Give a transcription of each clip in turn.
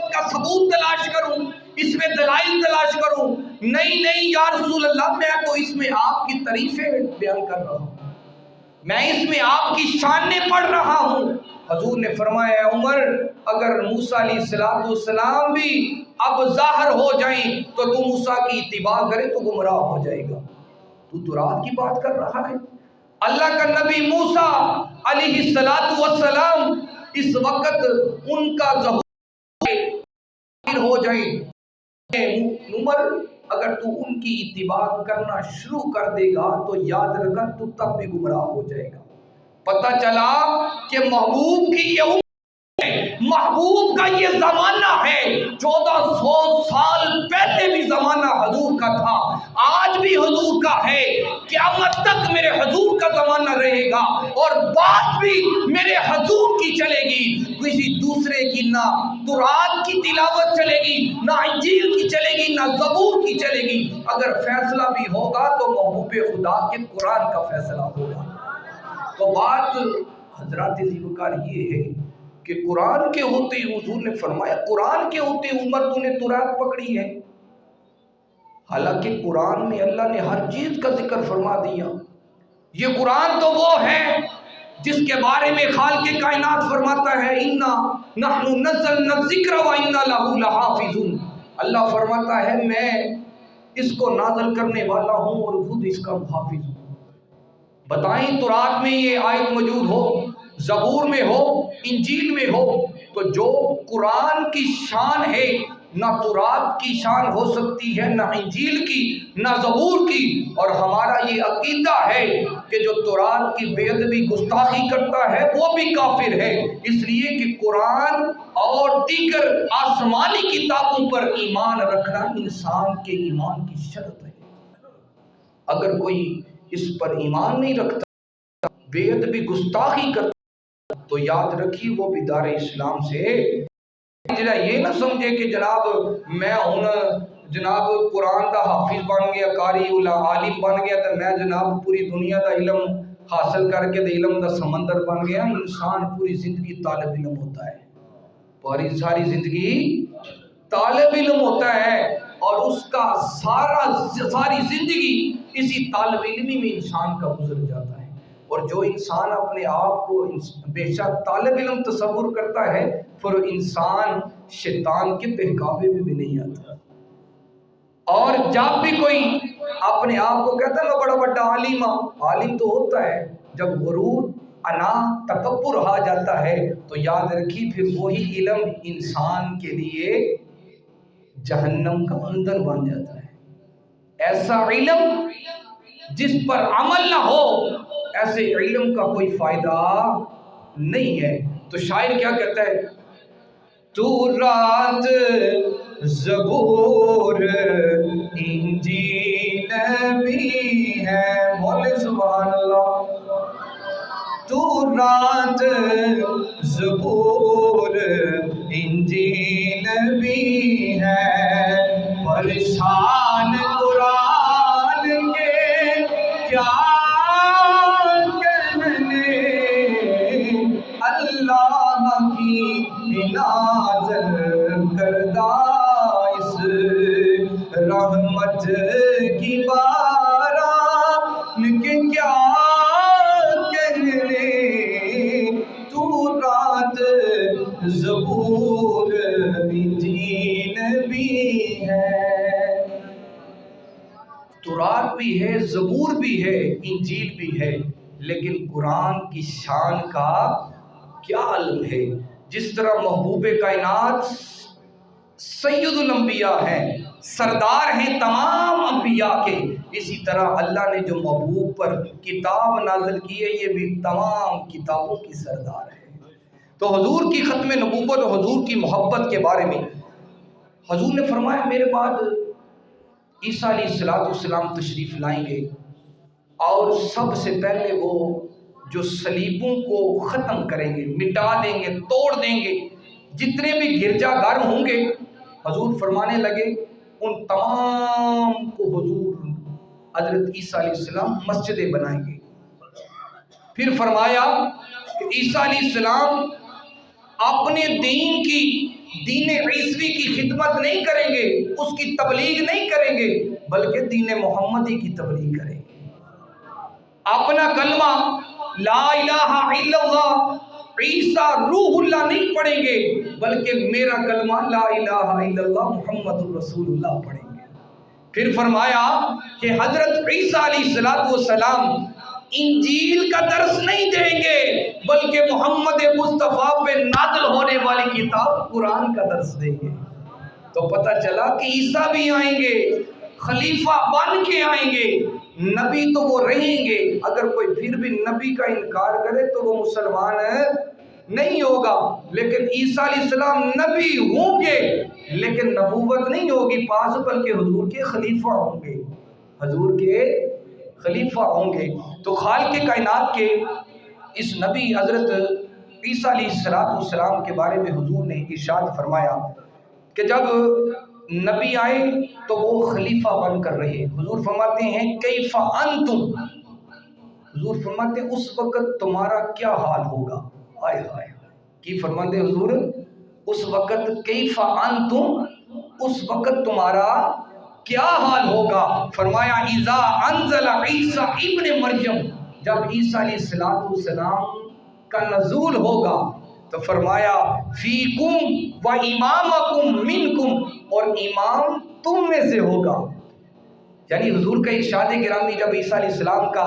نبوت کا ثبوت تلاش کروں، اس میں دلائل تلاش کروں؟ نہیں یا رسول اللہ، میں تو اس میں آپ کی تعریفیں بیان کر رہا ہوں، میں اس میں آپ کی شانیں پڑھ رہا ہوں۔ حضور نے فرمایا اے عمر، اگر موسیٰ علیہ السلام بھی اب ظاہر ہو جائیں تو تو موسیٰ کی اتباع کرے تو گمراہ ہو جائے گا۔ تو رات کی بات کر رہا ہے؟ اللہ کا نبی موسیٰ علیہ السلام اس وقت ان کا ظہور ہو جائیں، عمر اگر تو ان کی اتباع کرنا شروع کر دے گا تو یاد رکھا تو تب بھی گمراہ ہو جائے گا۔ پتہ چلا کہ محبوب کی یہ عمر ہے، محبوب کا یہ زمانہ ہے، 1400 سال پہلے بھی زمانہ حضور کا تھا، آج بھی حضور کا ہے، قیامت تک میرے حضور کا زمانہ رہے گا، اور بات بھی میرے حضور کی چلے گی، کسی دوسرے کی نہ تورات کی تلاوت چلے گی، نہ انجیل کی چلے گی، نہ زبور کی چلے گی۔ اگر فیصلہ بھی ہوگا تو محبوب خدا کے قرآن کا فیصلہ ہوگا۔ تو بات حضرات ذیوالفقار یہ ہے کہ قرآن کے ہوتے ہی حضور نے فرمایا قرآن کے ہوتے عمر تو نے تورات پکڑی ہے، حالانکہ قرآن میں اللہ نے ہر چیز کا ذکر فرما دیا۔ یہ قرآن تو وہ ہے جس کے بارے میں خالق کائنات فرماتا ہے اِنَّا نَحْنُ نَزَّلْنَا الذِّكْرَ وَإِنَّا لَهُ لَحَافِظُونَ، اللہ فرماتا ہے میں اس کو نازل کرنے والا ہوں اور خود اس کا محافظ ہوں۔ بتائیں تورات میں یہ آیت موجود ہو، زبور میں ہو، انجیل میں ہو، تو جو قرآن کی شان ہے نہ تورات کی شان ہو سکتی ہے، نہ انجیل کی، نہ زبور کی۔ اور ہمارا یہ عقیدہ ہے کہ جو تورات کی بے ادبی گستاخی کرتا ہے وہ بھی کافر ہے، اس لیے کہ قرآن اور دیگر آسمانی کتابوں پر ایمان رکھنا انسان کے ایمان کی شرط ہے۔ اگر کوئی اس پر ایمان نہیں رکھتا، بے ادبی گستاخی کرتا، تو یاد رکھیے وہ بھی دار اسلام سے یہ نہ سمجھے کہ جناب میں ہوں جناب قرآن دا حافظ بن گیا، قاری عالم بن گیا تو میں جناب پوری دنیا دا علم حاصل کر کے علم دا سمندر بن گیا۔ انسان پوری زندگی طالب علم ہوتا ہے، پوری ساری زندگی طالب علم ہوتا ہے، اور اس کا ساری زندگی اسی طالب علمی میں انسان کا گزر جاتا ہے۔ اور جو انسان اپنے آپ کو بے شک طالب علم تصور کرتا ہے پھر انسان شیطان کے بہکاوے میں بھی نہیں آتا۔ اور جب بھی کوئی اپنے آپ کو کہتا ہے میں بڑا بڑا عالم تو ہوتا ہے، جب غرور، انا، تکبر آ جاتا ہے تو یاد رکھیے پھر وہی علم انسان کے لیے جہنم کا ایندھن بن جاتا ہے۔ ایسا علم جس پر عمل نہ ہو، ایسے علم کا کوئی فائدہ نہیں ہے۔ تو شاعر کیا کہتا ہے؟ تورات، زبور، انجیل بھی ہے، بولے سبحان اللہ۔ تورات، زبور، انجیل بھی ہے، پر شان قرآن کے کیا کہنے، اللہ کی نازل کردہ اس رحمت کی باران کے کیا کہنے، تورات، زبور، انجیل بھی ہے۔ تورات بھی ہے، زبور بھی ہے، انجیل بھی ہے، لیکن قرآن کی شان کا کیا علم ہے؟ جس طرح محبوب کائنات سید الانبیاء ہیں، سردار ہیں تمام انبیاء کے، اسی طرح اللہ نے جو محبوب پر کتاب نازل کی ہے یہ بھی تمام کتابوں کی سردار ہے۔ تو حضور کی ختم نبوت اور حضور کی محبت کے بارے میں حضور نے فرمایا میرے بعد عیسیٰ علیہ السلام تشریف لائیں گے، اور سب سے پہلے وہ جو صلیبوں کو ختم کریں گے، مٹا دیں گے، توڑ دیں گے، جتنے بھی گرجا گھر ہوں گے، حضور فرمانے لگے ان تمام کو حضور حضرت عیسیٰ علیہ السلام مسجدیں بنائیں گے۔ پھر فرمایا کہ عیسیٰ علیہ السلام اپنے دین کی دین عیسوی کی خدمت نہیں کریں گے، اس کی تبلیغ نہیں کریں گے، بلکہ دین محمدی کی تبلیغ کریں گے۔ اپنا کلمہ لا الہ الا اللہ عیسیٰ روح اللہ نہیں پڑھیں گے، بلکہ میرا کلمہ لا الہ الا اللہ محمد الرسول اللہ پڑھیں گے۔ پھر فرمایا کہ حضرت عیسیٰ علیہ السلام انجیل کا درس نہیں دیں گے، بلکہ محمد مصطفیٰ پہ نازل ہونے والی کتاب قرآن کا درس دیں گے۔ تو پتہ چلا کہ عیسیٰ بھی آئیں گے، خلیفہ بن کے آئیں گے، نبی تو وہ رہیں گے۔ اگر کوئی پھر بھی نبی کا انکار کرے تو وہ مسلمان نہیں ہوگا، لیکن عیسیٰ علیہ السلام نبی ہوں گے لیکن نبوت نہیں ہوگی پاس، بلکہ حضور کے خلیفہ ہوں گے، حضور کے خلیفہ ہوں گے۔ تو خالق کائنات کے اس نبی حضرت عیسیٰ علیہ السلام کے بارے میں حضور نے ارشاد فرمایا کہ جب نبی آئے تو وہ خلیفہ بن کر رہے۔ حضور فرماتے ہیں کیف انتم، حضور فرماتے ہیں اس وقت تمہارا کیا حال ہوگا۔ ہائے ہائے کی فرماتے حضور اس وقت کیف انتم، اس وقت تمہارا کیا حال ہوگا۔ فرمایا اذا انزل عیسیٰ ابن مریم، جب عیسیٰ علیہ السلام کا نزول ہوگا تو فرمایا فیکم و امامکم منکم، اور امام تم میں سے ہوگا۔ یعنی حضور کا ارشاد گرامی جب عیسیٰ علیہ السلام کا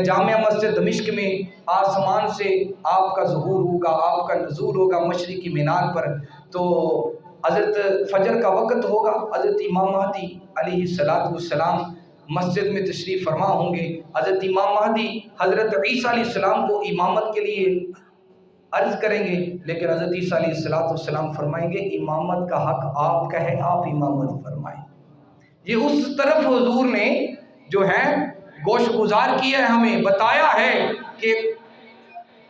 جامع مسجد دمشق میں آسمان سے آپ کا ظہور ہوگا، آپ کا نزول ہوگا مشرقی مینار پر، تو حضرت فجر کا وقت ہوگا، حضرت امام مہدی علیہ السلام مسجد میں تشریف فرما ہوں گے۔ حضرت امام مہدی حضرت عیسیٰ علیہ السلام کو امامت کے لیے عرض کریں گے، لیکن حضرت عیسیٰ علیہ السلام فرمائیں گے امامت کا حق آپ کا ہے، آپ امامت فرمائیں۔ یہ اس طرف حضور نے جو ہے گوش گزار کیا ہے، ہمیں بتایا ہے کہ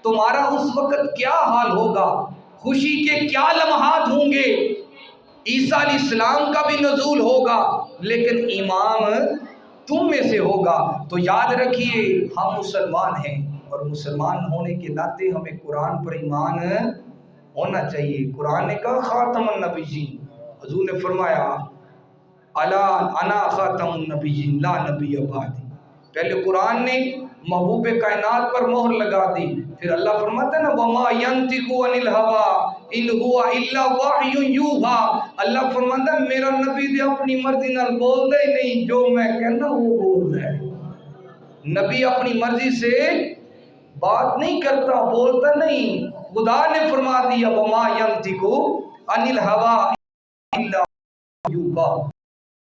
تمہارا اس وقت کیا حال ہوگا، خوشی کے کیا لمحات ہوں گے۔ عیسیٰ علیہ السلام کا بھی نزول ہوگا لیکن امام تم میں سے ہوگا۔ تو یاد رکھیے ہم مسلمان ہیں، اور مسلمان ہونے کے ناطے ہمیں قرآن پر ایمان ہونا چاہیے۔ قرآن نے کہا خاتم النبیین، حضور نے فرمایا الا انا خاتم النبیین لا نبی بعدی۔ پہلے قرآن نے محبوب کائنات پر مہر لگا دی، پھر اللہ فرماتا ہے نا وما ینطق عن الہوی ان هو الا وحی یوحی، اللہ فرماتا ہے میرا نبی دے اپنی مرضی نال بول دے نہیں، جو میں کہنا وہ بول ہے۔ نبی اپنی مرضی سے بات نہیں کرتا، بولتا نہیں، خدا نے فرما دیا وما ینطق عن الہوی الا وحی یوحی،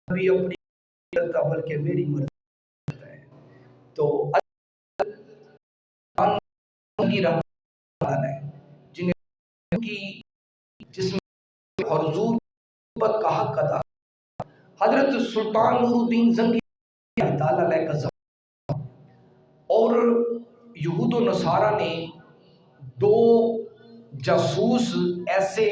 نبی اپنی کرتا بلکہ میری مرضی کرتا ہے۔ تو کی رحمت ہے جنہیں کی جس میں حضور محبت کا حق ادا، حضرت سلطان نور الدین زنگی تعالیٰ علیہ کا زمان، اور یہود و نصارہ نے دو جاسوس ایسے